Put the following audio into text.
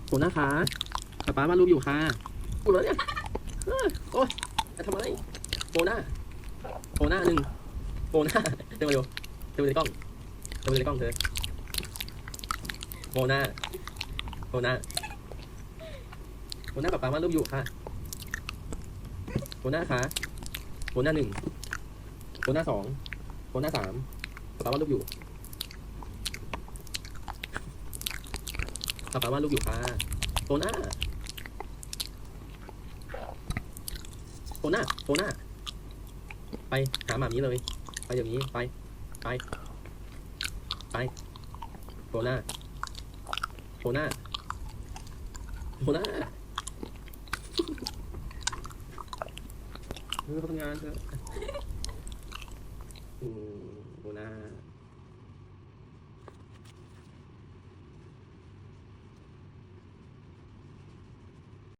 โหน้าขาป๊าวาดรูปอยู่ค่ะพูดแล้วเนี่ยโอ้ยจะทำอะไรโหน้าหนึ่งโหน้าเดินมาดูเดินมาในกล้องเธอโหน้าป๊าวาดรูปอยู่ค่ะโหน้าขาโหน้าหนึ่งโหน้าสองโหน้าสามป๊าวาดรูปอยู่ป๊าวาดรูปอยู่ค่ะโหน้าไปหาหมามีเลยไปเดี๋ยวนี้ไปโหน้าทำงานเถอะโหน้า